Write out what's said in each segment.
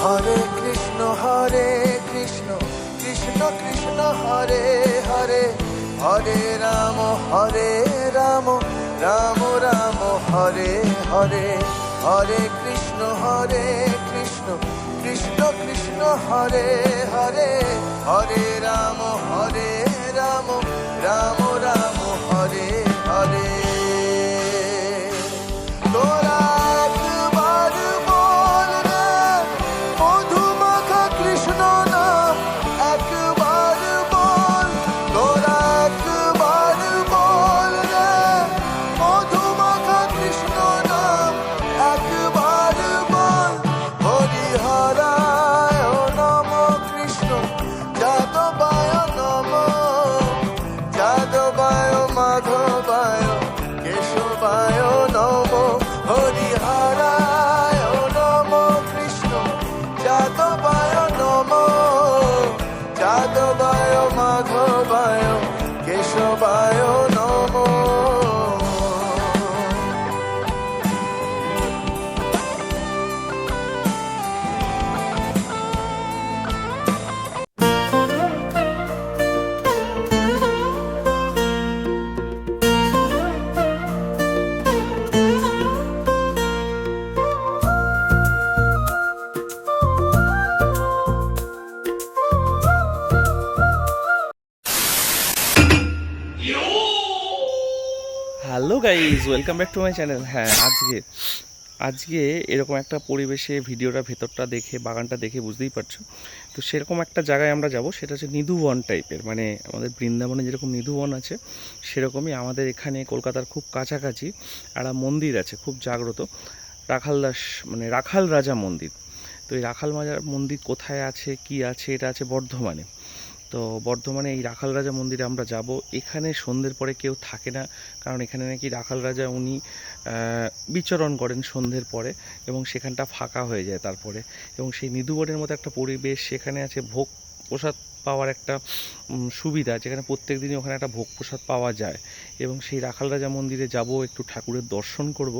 হরে কৃষ্ণ কৃষ্ণ কৃষ্ণ হরে হরে, হরে রাম রাম রাম হরে হরে, হরে কৃষ্ণ কৃষ্ণ কৃষ্ণ হরে হরে, হরে রাম রাম রাম হরে হরে। তোরা একবার বল না মধুমাখা কৃষ্ণ নাম, একবার বল, তোরা একবার বল না মধুমাখা কৃষ্ণ নাম, একবার বল। হরিহরায় নম কৃষ্ণ যাদবায় নম, যাদবায় মাধবায় কেশবায় নম, হরিহরায় নম কৃষ্ণ যাদবায় নম, যাদবায় মাধবায় কেশবায় নম। Hello guys, welcome back to my channel. হ্যাঁ, আজকে এরকম একটা পরিবেশে ভিডিওটা ভেতরটা দেখে, বাগানটা দেখে বুঝতেই পারছো। তো সেরকম একটা জায়গায় আমরা যাব, সেটা হচ্ছে নিধুবন টাইপের। মানে আমাদের বৃন্দাবনে যেরকম নিধুবন আছে, সেরকমই আমাদের এখানে কলকাতার খুব কাছাকাছি একটা মন্দির আছে, খুব জাগ্রত, রাখাল রাজা মন্দির। তো এই রাখাল রাজা মন্দির কোথায় আছে, কি আছে, এটা আছে বর্ধমানে। তো বর্ধমানে এই রাখাল রাজা মন্দিরে আমরা যাব। এখানে সন্ধ্যের পরে কেউ থাকে না, কারণ এখানে নাকি রাখাল রাজা উনি বিচরণ করেন সন্ধ্যের পরে, এবং সেখানটা ফাঁকা হয়ে যায় তারপরে। এবং সেই নিধুবনের মতো একটা পরিবেশ, সেখানে আছে ভোগ প্রসাদ পাওয়ার একটা সুবিধা, যেখানে প্রত্যেক দিনই ওখানে একটা ভোগ প্রসাদ পাওয়া যায়। এবং সেই রাখাল রাজা মন্দিরে যাব, একটু ঠাকুরের দর্শন করব।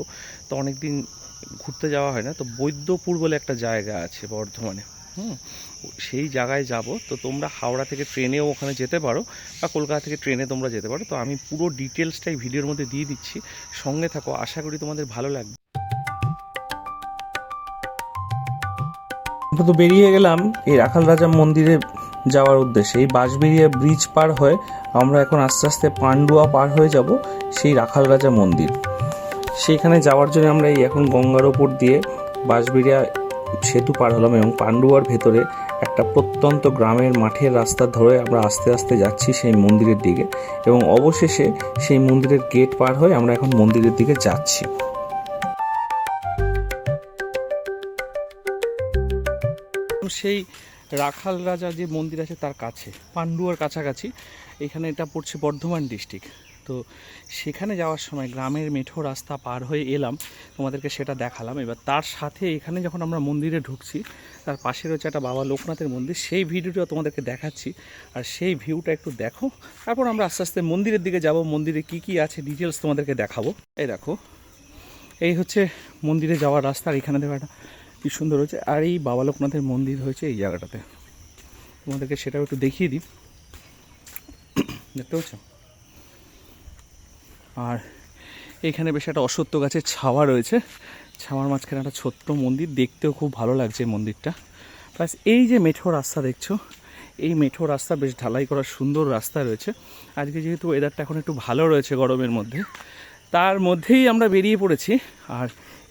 তো অনেক দিন ঘুরতে যাওয়া হয় না। তো বৈদ্যপুর বলে একটা জায়গা আছে বর্ধমানে, সেই জায়গায় যাব। তো তোমরা হাওড়া থেকে ট্রেনেও ওখানে যেতে পারো, বা কলকাতা থেকে ট্রেনে তোমরা যেতে পারো। তো আমি পুরো ডিটেলসটাই ভিডিওর মধ্যে দিয়ে দিচ্ছি, সঙ্গে থাকো, আশা করি তোমাদের ভালো লাগবে। আমরা তো বেরিয়ে গেলাম এই রাখাল রাজা মন্দিরে যাওয়ার উদ্দেশ্যে। এই বাঁশবেড়িয়া ব্রিজ পার হয়ে আমরা এখন আস্তে আস্তে পান্ডুয়া পার হয়ে যাব সেই রাখাল রাজা মন্দির। সেইখানে যাওয়ার জন্য আমরা এই এখন গঙ্গার ওপর দিয়ে বাঁশবেড়িয়া সেতু পার হলাম, এবং পান্ডুয়ার ভেতরে একটা প্রত্যন্ত গ্রামের মাঠের রাস্তা ধরে আমরা আস্তে আস্তে যাচ্ছি সেই মন্দিরের দিকে, এবং অবশেষে সেই মন্দিরের গেট পার হয়ে আমরা এখন মন্দিরের দিকে যাচ্ছি। সেই রাখাল রাজা যে মন্দির আছে তার কাছে, পান্ডুয়ার কাছাকাছি, এখানে এটা পড়ছে বর্ধমান ডিস্ট্রিক্ট। তো সেখানে যাওয়ার সময় গ্রামের মেঠো রাস্তা পার হয়ে এলাম, তোমাদেরকে সেটা দেখালাম। এবার তার সাথে এখানে যখন আমরা মন্দিরে ঢুকছি, তার পাশে রয়েছে একটা বাবা লোকনাথের মন্দির, সেই ভিডিওটা তোমাদেরকে দেখাচ্ছি। আর সেই ভিউটা একটু দেখো, তারপর আমরা আস্তে আস্তে মন্দিরের দিকে যাব। মন্দিরে কি কি আছে ডিটেলস তোমাদেরকে দেখাবো। এই দেখো, এই হচ্ছে মন্দিরে যাওয়ার রাস্তা। আর এখানে দেখো একটা কি সুন্দর হয়েছে। আর এই বাবা লোকনাথের মন্দির হয়েছে এই জায়গাটাতে, তোমাদেরকে সেটাও একটু দেখিয়ে দিই। দেখতে পাচ্ছ? আর এখানে বেশ একটা অশ্বত্থ গাছের ছাওয়া রয়েছে, ছাওয়ার মাঝখানে একটা ছোট্ট মন্দির, দেখতেও খুব ভালো লাগছে মন্দিরটা। প্লাস এই যে মেঠো রাস্তা দেখছো, এই মেঠো রাস্তা বেশ ঢালাই করা সুন্দর রাস্তা রয়েছে। আজকে যেহেতু ওয়েদারটা এখন একটু ভালো রয়েছে গরমের মধ্যে, তার মধ্যেই আমরা বেরিয়ে পড়েছি। আর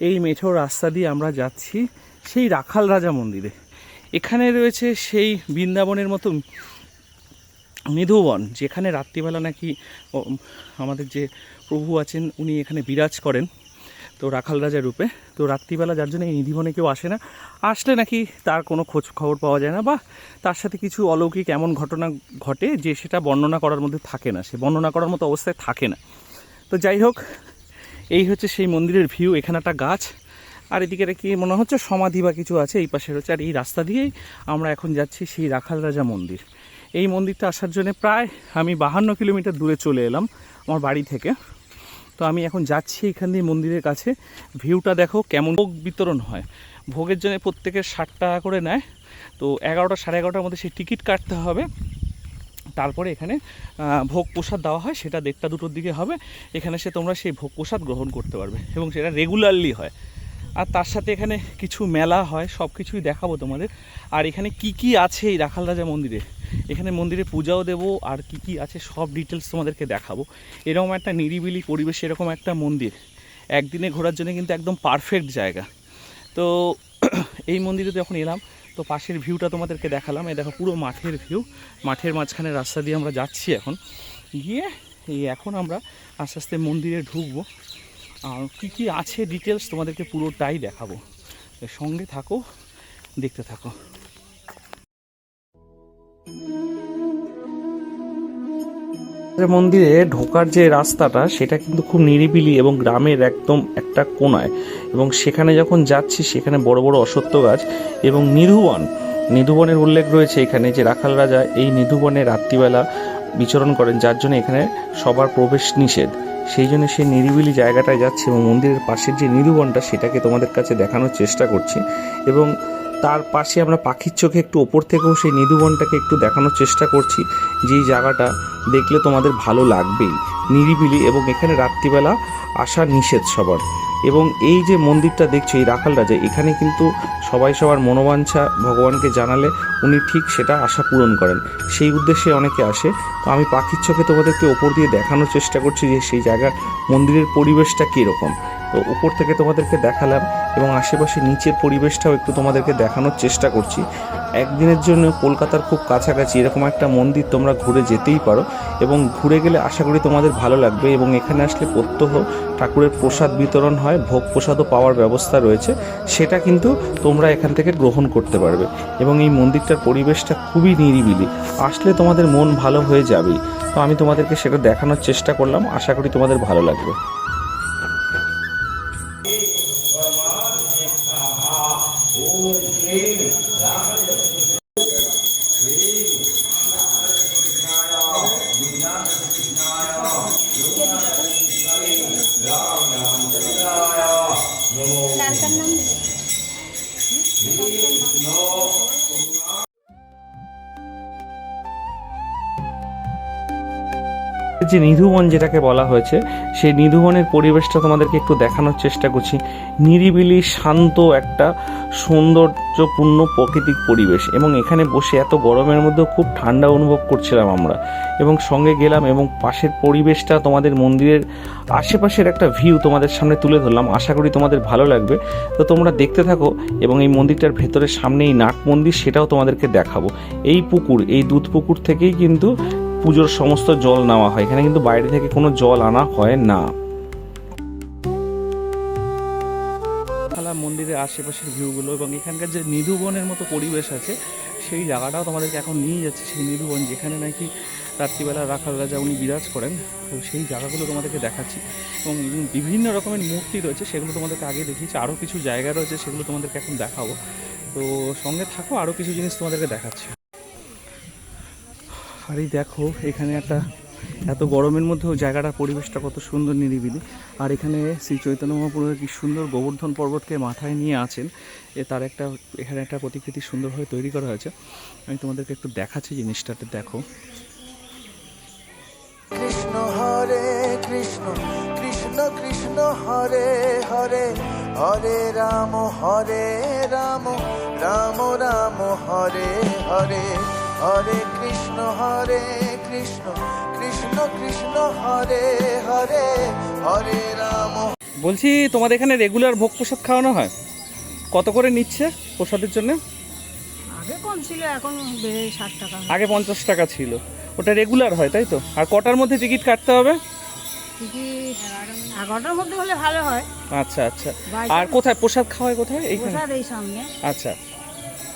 এই মেঠো রাস্তা দিয়ে আমরা যাচ্ছি সেই রাখাল রাজা মন্দিরে। এখানে রয়েছে সেই বৃন্দাবনের মতো নিধুবন, যেখানে রাত্রিবেলা নাকি আমাদের যে প্রভু আছেন উনি এখানে বিরাজ করেন, তো রাখাল রাজা রূপে। তো রাত্রিবেলা যার জন্য এই নিধিবনে কেউ আসে না, আসলে নাকি তার কোনো খোঁজ খবর পাওয়া যায় না, বা তার সাথে কিছু অলৌকিক এমন ঘটনা ঘটে যে সেটা বর্ণনা করার মধ্যে থাকে না, সে বর্ণনা করার মতো অবস্থায় থাকে না। তো যাই হোক, এই হচ্ছে সেই মন্দিরের ভিউ। এখানে একটা গাছ, আর এদিকে কি মনে হচ্ছে সমাধি বা কিছু আছে, এই পাশে রয়েছে। আর এই রাস্তা দিয়েই আমরা এখন যাচ্ছি সেই রাখাল রাজা মন্দির। এই মন্দিরটা আসার জন্য প্রায় আমি 52 কিলোমিটার দূরে চলে এলাম আমার বাড়ি থেকে। তো আমি এখন যাচ্ছি এখান দিয়ে মন্দিরের কাছে। ভিউটা দেখো কেমন, ভোগ বিতরণ হয়, ভোগের জন্য প্রত্যেকের 60 টাকা করে নেয়। তো 11টা সাড়ে 11টার মধ্যে সেই টিকিট কাটতে হবে। তারপরে এখানে ভোগ প্রসাদ দেওয়া হয়, সেটা 1টা 2টোর দিকে হবে। এখানে এসে তোমরা সেই ভোগ প্রসাদ গ্রহণ করতে পারবে এবং সেটা রেগুলারলি হয়। আর তার সাথে এখানে কিছু মেলা হয়, সব কিছুই দেখাবো তোমাদের। আর এখানে কি কি আছে এই রাখাল রাজা মন্দিরে, এখানে মন্দিরে পূজাও দেবো, আর কি কি আছে সব ডিটেলস তোমাদেরকে দেখাবো। এরকম একটা নিরিবিলি পরিবেশ, এরকম একটা মন্দির একদিনে ঘোরার জন্য কিন্তু একদম পারফেক্ট জায়গা। তো এই মন্দিরে যখন এলাম তো পাশের ভিউটা তোমাদেরকে দেখালাম। এই দেখো পুরো মাঠের ভিউ, মাঠের মাঝখানে রাস্তা দিয়ে আমরা যাচ্ছি এখন। গিয়ে এখন আমরা আস্তে আস্তে মন্দিরে ঢুকবো, আর কী কী আছে ডিটেলস তোমাদেরকে পুরোটাই দেখাবো। সঙ্গে থাকো, দেখতে থাকো। মন্দিরে ঢোকার যে রাস্তাটা সেটা কিন্তু খুব নিরিবিলি এবং গ্রামের একদম একটা কোনায়, এবং সেখানে যখন যাচ্ছি সেখানে বড় বড় অশ্বত্থ গাছ এবং নিধুবনের উল্লেখ রয়েছে এখানে, যে রাখাল রাজা এই নিধুবনে রাত্রিবেলা বিচরণ করেন, যার জন্য এখানে সবার প্রবেশ নিষেধ। সেই জন্য সেই নিরিবিলি জায়গাটায় যাচ্ছে এবং মন্দিরের পাশের যে নিধুবনটা সেটাকে তোমাদের কাছে দেখানোর চেষ্টা করছি। এবং তার পাশে আমরা পাখির চোখে একটু ওপর থেকেও সেই নিধুবনটাকে একটু দেখানোর চেষ্টা করছি, যেই জায়গাটা দেখলে তোমাদের ভালো লাগবেই, নিরিবিলি, এবং এখানে রাত্রিবেলা আসা নিষেধ সবার। এবং এই যে মন্দিরটা দেখছো এই রাখাল রাজা, এখানে কিন্তু সবাই সবার মনোবাঞ্ছা ভগবানকে জানালে উনি ঠিক সেটা আশা পূরণ করেন, সেই উদ্দেশ্যে অনেকে আসে। তো আমি পাখির চোখে তোমাদেরকে ওপর দিয়ে দেখানোর চেষ্টা করছি যে সেই জায়গার মন্দিরের পরিবেশটা কীরকম। তো উপর থেকে তোমাদেরকে দেখালাম এবং আশেপাশে নিচের পরিবেশটাও একটু তোমাদেরকে দেখানোর চেষ্টা করছি। একদিনের জন্য কলকাতার খুব কাছাকাছি এরকম একটা মন্দির তোমরা ঘুরে যেতেই পারো, এবং ঘুরে গেলে আশা করি তোমাদের ভালো লাগবে। এবং এখানে আসলে প্রত্যহ ঠাকুরের প্রসাদ বিতরণ হয়, ভোগ প্রসাদও পাওয়ার ব্যবস্থা রয়েছে, সেটা কিন্তু তোমরা এখান থেকে গ্রহণ করতে পারবে। এবং এই মন্দিরটার পরিবেশটা খুবই নিরিবিলি, আসলে তোমাদের মন ভালো হয়ে যাবেই। তো আমি তোমাদেরকে সেটা দেখানোর চেষ্টা করলাম, আশা করি তোমাদের ভালো লাগবে। যে নিধুবন যেটাকে বলা হয়েছে, সেই নিধুবনের পরিবেশটা তোমাদেরকে একটু দেখানোর চেষ্টা করছি। নিরিবিলি শান্ত একটা সৌন্দর্যপূর্ণ প্রাকৃতিক পরিবেশ, এবং এখানে বসে এত গরমের মধ্যেও খুব ঠান্ডা অনুভব করছিলাম আমরা, এবং সঙ্গে গেলাম এবং পাশের পরিবেশটা তোমাদের মন্দিরের আশেপাশের একটা ভিউ তোমাদের সামনে তুলে ধরলাম। আশা করি তোমাদের ভালো লাগবে, তো তোমরা দেখতে থাকো। এবং এই মন্দিরটার ভেতরের সামনে এই নাট মন্দির, সেটাও তোমাদেরকে দেখাবো। এই পুকুর, এই দুধ পুকুর থেকেই কিন্তু পুজোর সমস্ত জল নেওয়া হয়, এখানে কিন্তু বাইরে থেকে কোনো জল আনা হয় না। মন্দিরের আশেপাশের ভিউগুলো এবং এখানকার যে নিধুবনের মতো পরিবেশ আছে সেই জায়গাটাও তোমাদেরকে এখন নিয়ে যাচ্ছে, সেই নিধুবন যেখানে নাকি রাত্রিবেলা রাখাল রাজা উনি বিরাজ করেন। তো সেই জায়গাগুলো তোমাদেরকে দেখাচ্ছি, এবং বিভিন্ন রকমের মূর্তি রয়েছে, সেগুলো তোমাদেরকে আগে দেখিয়েছি। আরও কিছু জায়গা রয়েছে, সেগুলো তোমাদেরকে এখন দেখাবো। তো সঙ্গে থাকো, আরও কিছু জিনিস তোমাদেরকে দেখাচ্ছি। আর এই দেখো এখানে একটা এত গরমের মধ্যেও জায়গাটার পরিবেশটা কত সুন্দর নিরিবিলি। আর এখানে শ্রী চৈতন্য মহাপ্রভু কি সুন্দর গোবর্ধন পর্বতকে মাথায় নিয়ে আছেন, তার একটা এখানে একটা প্রতিকৃতি সুন্দরভাবে তৈরি করা হয়েছে। আমি তোমাদেরকে একটু দেখাচ্ছি জিনিসটাতে, দেখো। কৃষ্ণ হরে কৃষ্ণ কৃষ্ণ কৃষ্ণ হরে হরে, হরে রাম রাম রাম হরে হরে, হরে কৃষ্ণ কৃষ্ণ কৃষ্ণ হরে হরে, হরে রাম। বলছি তোমাদের এখানে রেগুলার ভোগ প্রসাদ খাওয়ানো হয়? কত করে নিচ্ছে প্রসাদের জন্য? আগে কম ছিল, এখন বেড়ে 60 টাকা। আগে 50 টাকা ছিল, ওটা রেগুলার হয় তাই তো? আর কটার মধ্যে টিকিট কাটতে হবে? টিকিট 11টার মধ্যে হলে ভালো হয়। আচ্ছা আচ্ছা। আর কোথায় প্রসাদ খাওয়ায়, কোথায়? এইখানে প্রসাদ এই সামনে। আচ্ছা।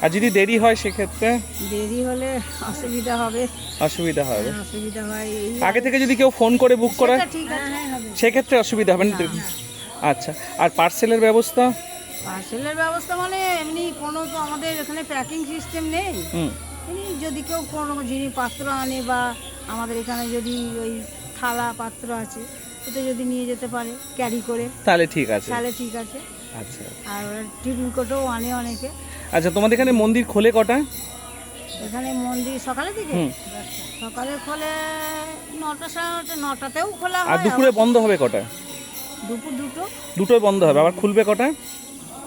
আর যদি দেরি হয় সেক্ষেত্রে? দেরি হলে অসুবিধা হবে। অসুবিধা হবে, অসুবিধা হয়। আগে থেকে যদি কেউ ফোন করে বুক করে ঠিক আছে, সেক্ষেত্রে অসুবিধা হবে না। আচ্ছা। আর পার্সেলের ব্যবস্থা? পার্সেলের ব্যবস্থা মানে এমনি কোনো তো আমাদের এখানে প্যাকিং সিস্টেম নেই। এমনি যদি কেউ কোনো জিনিস পাত্র আনে, বা আমাদের এখানে যদি ওই থালা পাত্র আছে, ওতে যদি নিয়ে যেতে পারে ক্যারি করে, তাহলে ঠিক আছে। তাহলে ঠিক আছে। আচ্ছা আর টিফিন কোটেও আনে অনেকে। আচ্ছা, তোমাদের এখানে মন্দির খোলে কটায়? এখানে মন্দির সকালে থেকে সকালে খোলে 9টা, 9:30, 9টাতেও খোলা আর হয়। দুপুরে বন্ধ হবে কটায়? দুপুর 2টো। দুটোই বন্ধ হবে, আবার খুলবে কটায়?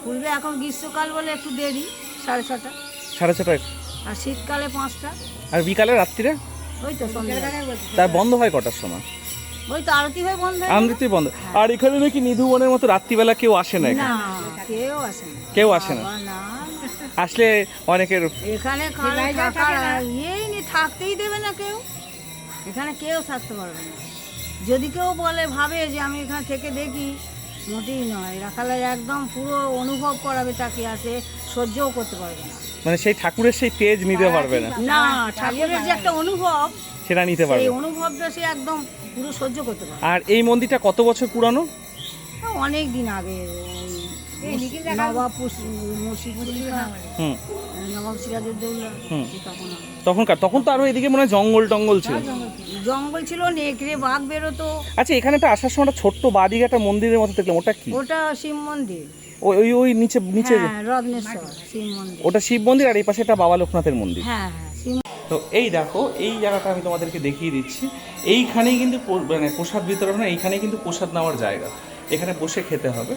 খুলবে এখন গ্রীষ্মকাল বলে একটু দেরি, 6:30। 6:30। আর শীতকালে 5টা। আর বিকালে রাত্রিরে? ওই তো সন্ধ্যা, তার বন্ধ হয় কটার সময়? ওই তো আরতি হয়ে বন্ধ হয়। আমৃতি বন্ধ। আর এখানে নাকি নিধুবনের মতো রাত্রিবেলা কেউ আসে না? না, কেউ আসে না। কেউ আসে না? বাবা, না। আসলে অনেকের এখানে খালি থাকার ইয়েই নেই, থাকতেই দেবে না কেউ। এখানে কেউ থাকতে পারবে না। যদি কেউ বলে ভাবে যে আমি এখানে থেকে দেখি, মোটেই নয়। রাখালে একদম পুরো অনুভব করাবে, তাকে আসে সহ্যও করতে পারবে না। মানে সেই ঠাকুরের সেই তেজ নিতে পারবে না, না, ঠাকুরের যে একটা অনুভব, সেটা নিতে পারবে সেই না। অনুভবটা সে একদম পুরো সহ্য করতে পারবে। আর এই মন্দিরটা কত বছর পুরানো? অনেক দিন আগে নবাব মুর্শিদুল্লাহ, নবাব সিরাজউদ্দৌলা, তখন তো আরো এদিকে মনে হয় জঙ্গল টঙ্গল ছিল। জঙ্গল ছিল, নেকড়ে বাঘ বেরোতো। আচ্ছা, এখানে তো আসার সময় একটা ছোট্ট বাদিকে একটা মন্দিরের মতো দেখলাম, ওটা কি? ওটা শিব মন্দির। ওই ওই নিচে নিচে হ্যাঁ, রত্নেশ্বর শিব মন্দির। ওটা শিব মন্দির, আর এই পাশে একটা বাবা লোকনাথের মন্দির। হ্যাঁ হ্যাঁ, শিব। তো এই দেখো, এই জায়গাটা আমি তোমাদেরকে দেখিয়ে দিচ্ছি। এইখানেই কিন্তু মানে প্রসাদ বিতরণ হয়, এইখানেই কিন্তু প্রসাদ নেওয়ার জায়গা। এখানে বসে খেতে হবে।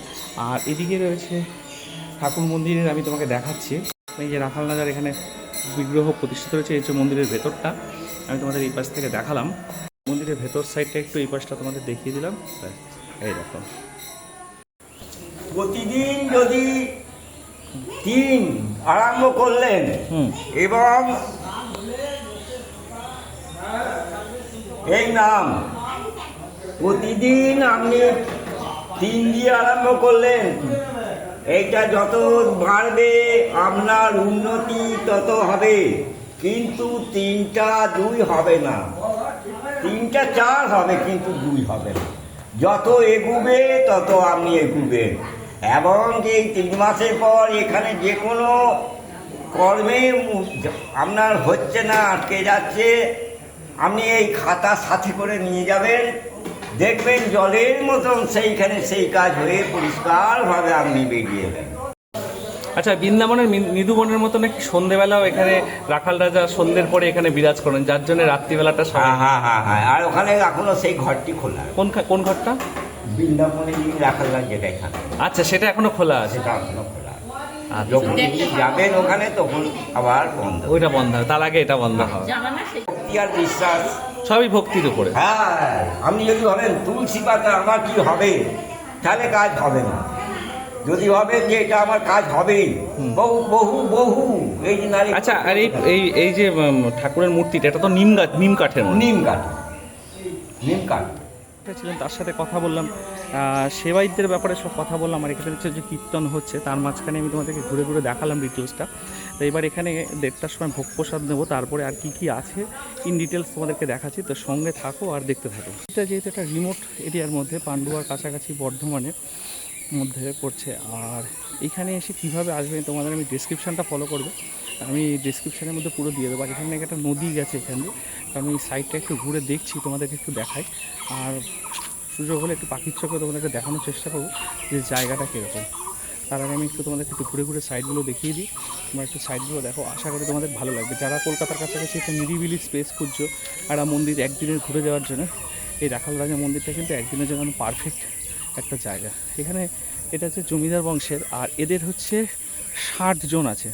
আর এদিকে রয়েছে ঠাকুর মন্দিরের, আমি তোমাকে দেখাচ্ছি। এই যে রাখাল রাজার এখানে বিগ্রহ প্রতিষ্ঠিত রয়েছে, এই যে মন্দিরের ভেতরটা আমি তোমাদের এই পাশ থেকে দেখালাম। মন্দিরের ভেতর সাইডটা একটু এই পাশটা তোমাদের দেখিয়ে দিলাম। এই দেখো, প্রতিদিন যদি দিন আরম্ভ করলেন এবং এই নাম প্রতিদিন আপনি 3 দিয়ে আরম্ভ করলেন, এইটা যত বাড়বে আপনার উন্নতি তত হবে। কিন্তু 3টা 2 হবে না, 3টা 4 হবে, কিন্তু 2 হবে না। যত এগুবে তত আপনি এগুবেন। এবং যে 3 মাসের পর এখানে যে কোনো কর্মে আপনার হচ্ছে না, আটকে যাচ্ছে, আপনি এই খাতা সাথে করে নিয়ে যাবেন, দেখবেন জলের মতন সেইখানে সেই কাজ হয়ে পরিষ্কারভাবে আপনি বেরিয়ে এলেন। আচ্ছা, বৃন্দাবনের নিধুবনের মতো নাকি সন্ধ্যেবেলাও এখানে রাখাল রাজা সন্ধ্যের পরে এখানে বিরাজ করেন, যার জন্য রাত্রিবেলাটা হ্যাঁ, আর ওখানে এখনো সেই ঘরটি খোলা। কোন ঘরটা? বৃন্দাবনে রাখাল রাজা যেটা এখানে। আচ্ছা, সেটা এখনো খোলা আছে? সেটা এখনো খোলা। যখন যাবেন ওখানে তখন আবার বন্ধ। ওইটা বন্ধ হবে, তার আগে এটা বন্ধ হবে। ভক্তি আর বিশ্বাস সবই ভক্তির উপরে। হ্যাঁ, আপনি যদি ভাবেন তুলসী পাতা আমার কি হবে, তাহলে কাজ হবে না। যদি ভাবেন যে এটা আমার কাজ হবেই, বহু বহু বহু এই যে নারী। আচ্ছা, আর এই যে ঠাকুরের মূর্তিটা, এটা তো নিম কাঠের। নিম কাঠ ছিলেন, তার সাথে কথা বললাম, সেবায়িতদের ব্যাপারে সব কথা বললাম। আর এখানে যে কীর্তন হচ্ছে তার মাঝখানে আমি তোমাদেরকে ঘুরে ঘুরে দেখালাম ডিটেলসটা। তো এবার এখানে 1টার সময় ভোগ প্রসাদ নেবো, তারপরে আর কি আছে ইন ডিটেলস তোমাদেরকে দেখাচ্ছি। তো সঙ্গে থাকো আর দেখতে থাকো। এটা যেহেতু একটা রিমোট এরিয়ার মধ্যে, পান্ডুয়ার কাছাকাছি বর্ধমানের মধ্যে পড়ছে। আর এখানে এসে কীভাবে আসবে তোমাদের আমি ডেসক্রিপশানটা ফলো করবে, আমি ডেসক্রিপশানের মধ্যে পুরো দিয়ে দেবো। আর এখানে একটা নদী গেছে এখান দিয়ে, আমি সাইডটা একটু ঘুরে দেখছি, তোমাদেরকে একটু দেখাই। আর সুযোগ হলে একটু পাখির চোখে তোমাদেরকে দেখানোর চেষ্টা করবো যে জায়গাটা কীরকম। তার আগে আমি একটু তোমাদেরকে একটু ঘুরে ঘুরে সাইডগুলো দেখিয়ে দিই, তোমরা একটু সাইডগুলো দেখো, আশা করি তোমাদের ভালো লাগবে। যারা কলকাতার কাছাকাছি একটা নিরিবিলি স্পেস খুঁজছো, একটা মন্দির একদিনের ঘুরে যাওয়ার জন্য, এই রাখাল রাজা মন্দিরটা কিন্তু একদিনের জন্য পারফেক্ট একটা জায়গা। এখানে এটা হচ্ছে জমিদার বংশের, আর এদের হচ্ছে 60 জন আছে,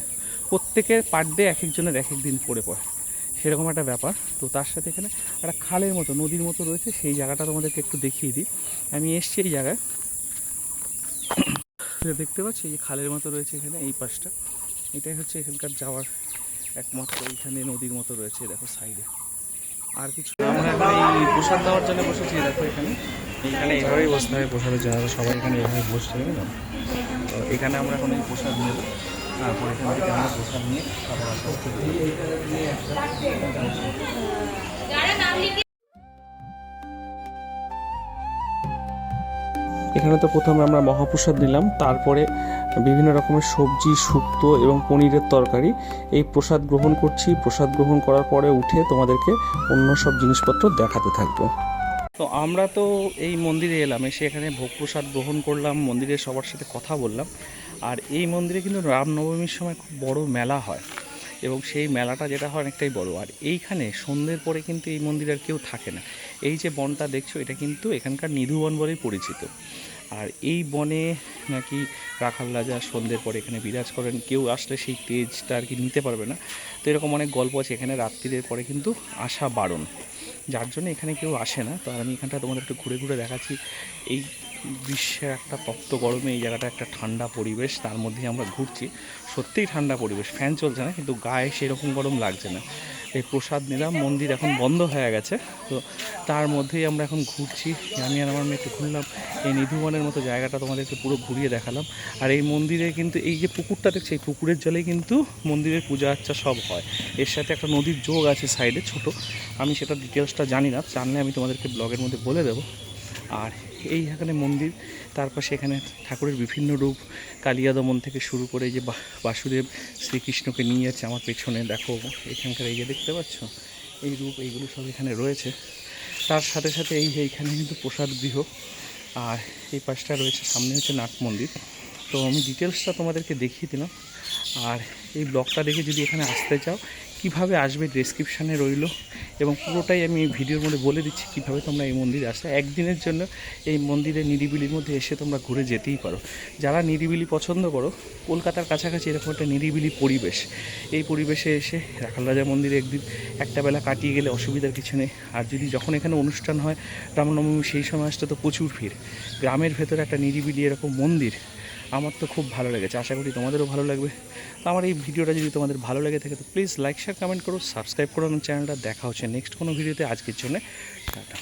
প্রত্যেকের পার ডে এক একজনের এক এক দিন পড়ে সেরকম একটা ব্যাপার। তো তার সাথে এখানে একটা খালের মতো, নদীর মতো রয়েছে, সেই জায়গাটা তোমাদেরকে একটু দেখিয়ে দিই। আমি এসছি এই জায়গায়, দেখতে পাচ্ছি এই খালের মতো রয়েছে এখানে, এই পাশটা, এটাই হচ্ছে এখানকার যাওয়ার একমাত্র। এইখানে নদীর মতো রয়েছে, দেখো সাইডে। আর কিছু আমরা এখন এই প্রসাদ দেওয়ার জন্য বসেছি, দেখো এইখানে এইভাবেই বসতে হবে প্রসাদের জন্য, সবাই এখানে এইভাবে বসতে হবে না। তো এখানে আমরা এখন এই প্রসাদ নেব, তারপর এখান থেকে আমরা প্রসাদ নিয়ে আবার আস্তে আস্তে এখানে তো প্রথমে আমরা মহাপ্রসাদ নিলাম, তারপরে বিভিন্ন রকমের সবজি, শুক্তো এবং পনিরের তরকারি, এই প্রসাদ গ্রহণ করছি। প্রসাদ গ্রহণ করার পরে উঠে তোমাদেরকে অন্য সব জিনিসপত্র দেখাতে থাকবো। তো আমরা তো এই মন্দিরে এলাম, এসে এখানে ভোগ প্রসাদ গ্রহণ করলাম, মন্দিরের সবার সাথে কথা বললাম। আর এই মন্দিরে কিন্তু রামনবমীর সময় খুব বড় মেলা হয়, এবং সেই মেলাটা যেটা হয় অনেকটাই বড়। আর এইখানে সন্ধ্যের পরে কিন্তু এই মন্দিরে আর কেউ থাকে না। এই যে বনটা দেখছো, এটা কিন্তু এখানকার নিধু বন বলেই পরিচিত। আর এই বনে নাকি রাখাল রাজা সন্ধ্যের পরে এখানে বিরাজ করেন, কেউ আসলে সেই তেজটা আর কি নিতে পারবে না। তো এরকম অনেক গল্প আছে। এখানে রাত্রির পরে কিন্তু আসা বারণ, যার জন্য এখানে কেউ আসে না। তো আর আমি এখানটা তোমাদের একটু ঘুরে ঘুরে দেখাচ্ছি। এই গ্রীষ্মের একটা তপ্ত গরমে এই জায়গাটা একটা ঠান্ডা পরিবেশ, তার মধ্যেই আমরা ঘুরছি। সত্যিই ঠান্ডা পরিবেশ, ফ্যান চলছে না, কিন্তু গায়ে সেরকম গরম লাগছে না। এই প্রসাদ নিলাম, মন্দির এখন বন্ধ হয়ে গেছে, তো তার মধ্যেই আমরা এখন ঘুরছি। আমি আর আমার মেয়ে একটু ঘুরলাম এই নিধুবনের মতো জায়গাটা, তোমাদেরকে পুরো ঘুরিয়ে দেখালাম। আর এই মন্দিরে কিন্তু এই যে পুকুরটা দেখছি, এই পুকুরের জলেই কিন্তু মন্দিরের পূজা আর্চা সব হয়। এর সাথে একটা নদীর যোগ আছে সাইডে ছোট, আমি সেটা ডিটেলসটা জানি না, জানলে আমি তোমাদেরকে ব্লগের মধ্যে বলে দেবো। আর এই এখানে মন্দির, তারপর সেখানে ঠাকুরের বিভিন্ন রূপ, কালিয়া দমন থেকে শুরু করে এই যে বাসুদেব শ্রীকৃষ্ণকে নিয়ে যাচ্ছে আমার পেছনে, দেখো এখানকার এই যে দেখতে পাচ্ছ এই রূপ, এইগুলো সব এখানে রয়েছে। তার সাথে সাথে এইখানে কিন্তু প্রসাদ গৃহ, আর এই পাশটা রয়েছে, সামনে হচ্ছে নাট মন্দির। তো আমি ডিটেলসটা তোমাদেরকে দেখিয়ে দিলাম। আর এই ব্লগটা দেখে যদি এখানে আসতে চাও, কিভাবে আসবে ডেসক্রিপশানে রইল, এবং পুরোটাই আমি এই ভিডিওর মধ্যে বলে দিচ্ছি কীভাবে তোমরা এই মন্দিরে আসতে। একদিনের জন্য এই মন্দিরের নিরিবিলির মধ্যে এসে তোমরা ঘুরে যেতেই পারো। যারা নিরিবিলি পছন্দ করো, কলকাতার কাছাকাছি এরকম একটা নিরিবিলি পরিবেশ, এই পরিবেশে এসে রাখাল রাজা মন্দিরে একদিন একটা বেলা কাটিয়ে গেলে অসুবিধার কিছু নেই। আর যদি যখন এখানে অনুষ্ঠান হয় রামনবমী, সেই সময় আসতে তো প্রচুর ভিড়। গ্রামের ভেতরে একটা নিরিবিলি এরকম মন্দির আমার তো খুব ভালো লেগেছে, আশা করি তোমাদেরও ভালো লাগবে। তো আমার এই ভিডিওটা যদি তোমাদের ভালো লেগে থাকে তো প্লিজ লাইক, শেয়ার, কমেন্ট করো, সাবস্ক্রাইব করো আমার চ্যানেলটা। দেখা হচ্ছে নেক্সট কোনো ভিডিওতে। আজকের জন্য টাটা।